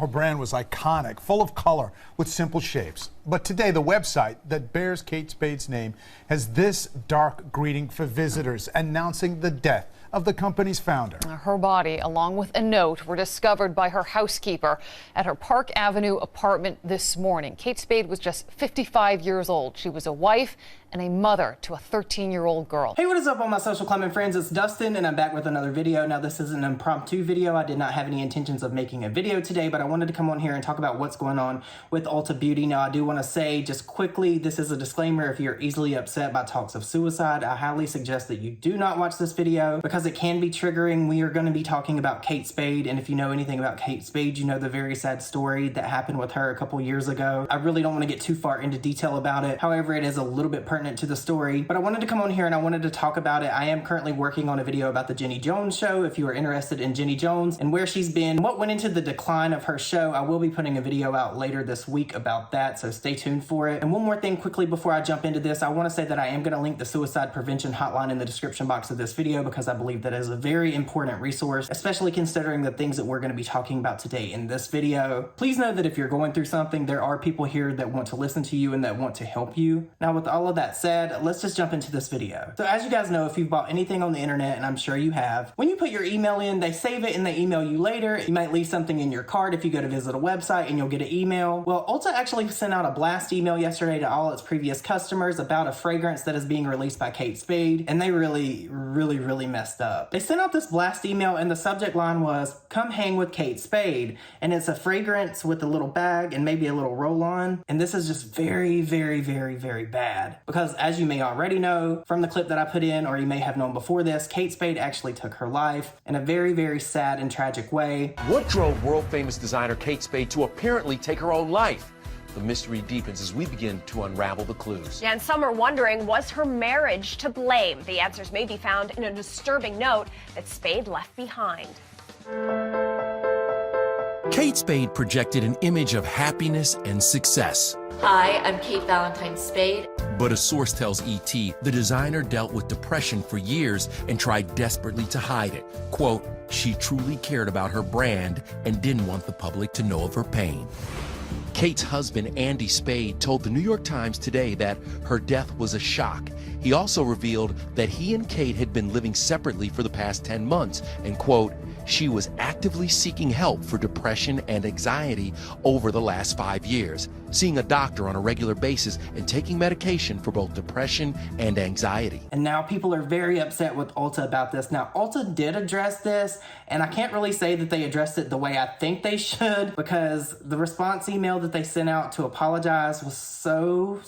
Her brand was iconic, full of color, with simple shapes. But today, the website that bears Kate Spade's name has this dark greeting for visitors, announcing the death of the company's founder. Her body, along with a note, were discovered by her housekeeper at her Park Avenue apartment this morning. Kate Spade was just 55 years old. She was a wife and a mother to a 13-year-old girl. Hey, what is up all my social climbing friends? It's Dustin and I'm back with another video. Now this is an impromptu video. I did not have any intentions of making a video today, but I wanted to come on here and talk about what's going on with Ulta Beauty. Now I do want to say just quickly, this is a disclaimer. If you're easily upset by talks of suicide, I highly suggest that you do not watch this video because it can be triggering. We are going to be talking about Kate Spade, and if you know anything about Kate Spade, you know the very sad story that happened with her a couple years ago. I really don't want to get too far into detail about it. However, it is a little bit pertinent to the story, but I wanted to come on here and I wanted to talk about it. I am currently working on a video about the Jenny Jones show. If you are interested in Jenny Jones and where she's been, what went into the decline of her show, I will be putting a video out later this week about that, so stay tuned for it. And one more thing quickly before I jump into this, I want to say that I am going to link the suicide prevention hotline in the description box of this video because I believe that is a very important resource, especially considering the things that we're going to be talking about today in this video. Please know that if you're going through something, there are people here that want to listen to you and that want to help you. Now, with all of that said, let's just jump into this video. So as you guys know, if you've bought anything on the internet, and I'm sure you have, when you put your email in, they save it and they email you later. You might leave something in your cart if you go to visit a website and you'll get an email. Well, Ulta actually sent out a blast email yesterday to all its previous customers about a fragrance that is being released by Kate Spade, and they really messed up. They sent out this blast email and the subject line was, "Come hang with Kate Spade," and it's a fragrance with a little bag and maybe a little roll-on, and this is just very bad because as you may already know from the clip that I put in, or you may have known before this, Kate Spade actually took her life in a very sad and tragic way. What drove world-famous designer Kate Spade to apparently take her own life? The mystery deepens as we begin to unravel the clues. Yeah, and some are wondering, was her marriage to blame? The answers may be found in a disturbing note that Spade left behind. Kate Spade projected an image of happiness and success. Hi, I'm Kate Valentine Spade. But a source tells ET the designer dealt with depression for years and tried desperately to hide it. Quote, "She truly cared about her brand and didn't want the public to know of her pain." Kate's husband, Andy Spade, told the New York Times today that her death was a shock. He also revealed that he and Kate had been living separately for the past 10 months and, quote, "She was actively seeking help for depression and anxiety over the last 5 years, seeing a doctor on a regular basis and taking medication for both depression and anxiety." And now people are very upset with Ulta about this. Now, Ulta did address this, and I can't really say that they addressed it the way I think they should because the response email that they sent out to apologize was so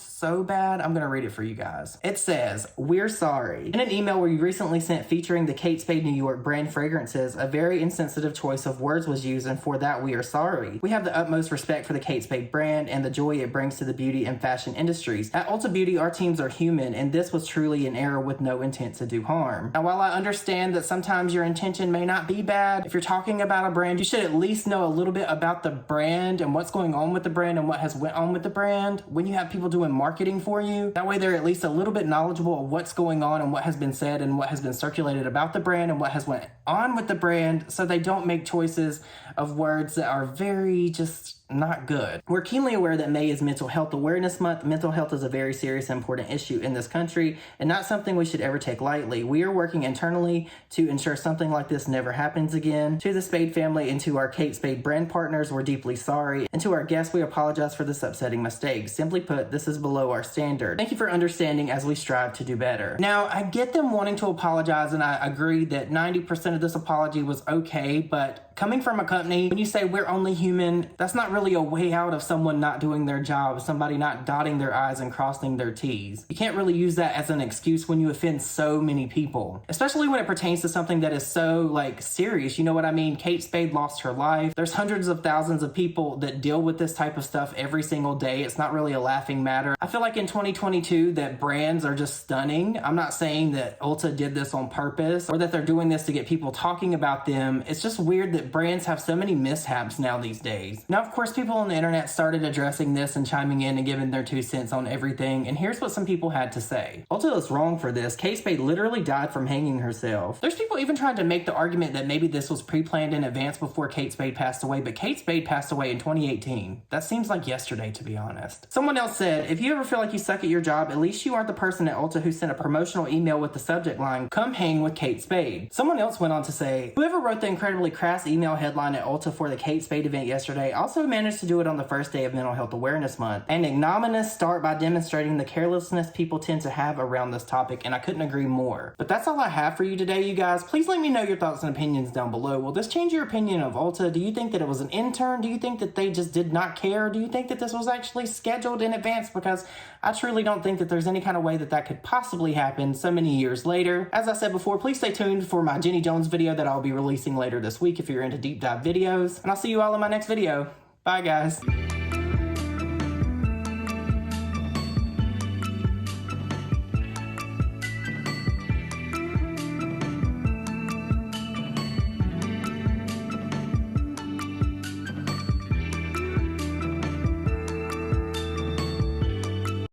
bad. I'm gonna read it for you guys. It says, "We're sorry. In an email we recently sent featuring the Kate Spade New York brand fragrances, a very insensitive choice of words was used, and for that we are sorry. We have the utmost respect for the Kate Spade brand and the joy it brings to the beauty and fashion industries. At Ulta Beauty, our teams are human, and this was truly an error with no intent to do harm." Now, while I understand that sometimes your intention may not be bad, if you're talking about a brand, you should at least know a little bit about the brand and what's going on with the brand and what has went on with the brand when you have people doing marketing for you. That way they're at least a little bit knowledgeable of what's going on and what has been said and what has been circulated about the brand and what has went on with the brand, so they don't make choices of words that are very just not good. We're keenly aware that May is Mental Health Awareness Month. Mental health is a very serious and important issue in this country and not something we should ever take lightly. We are working internally to ensure something like this never happens again. To the Spade family and to our Kate Spade brand partners, we're deeply sorry. And to our guests, we apologize for this upsetting mistake. Simply put, this is below our standard. Thank you for understanding as we strive to do better. Now, I get them wanting to apologize, and I agree that 90% of this apology was okay, but coming from a company, when you say we're only human, that's not really a way out of someone not doing their job, somebody not dotting their I's and crossing their T's. You can't really use that as an excuse when you offend so many people, especially when it pertains to something that is so serious. You know what I mean? Kate Spade lost her life. There's hundreds of thousands of people that deal with this type of stuff every single day. It's not really a laughing matter. I feel like in 2022 that brands are just stunning. I'm not saying that Ulta did this on purpose or that they're doing this to get people talking about them. It's just weird that brands have so many mishaps now these days. Now, of course, people on the internet started addressing this and chiming in and giving their 2 cents on everything, and here's what some people had to say. Ulta is wrong for this. Kate Spade literally died from hanging herself. There's people even trying to make the argument that maybe this was pre-planned in advance before Kate Spade passed away, but Kate Spade passed away in 2018. That seems like yesterday, to be honest. Someone else said, if you ever feel like you suck at your job, at least you aren't the person at Ulta who sent a promotional email with the subject line, "Come hang with Kate Spade." Someone else went on to say, whoever wrote the incredibly crass email headline at Ulta for the Kate Spade event yesterday also managed to do it on the first day of Mental Health Awareness Month. An ignominious start by demonstrating the carelessness people tend to have around this topic, and I couldn't agree more. But that's all I have for you today, you guys. Please let me know your thoughts and opinions down below. Will this change your opinion of Ulta? Do you think that it was an intern? Do you think that they just did not care? Do you think that this was actually scheduled in advance? Because I truly don't think that there's any kind of way that that could possibly happen so many years later. As I said before, please stay tuned for my Jenny Jones video that I'll be releasing later this week if you're into deep dive videos. And I'll see you all in my next video. Bye, guys.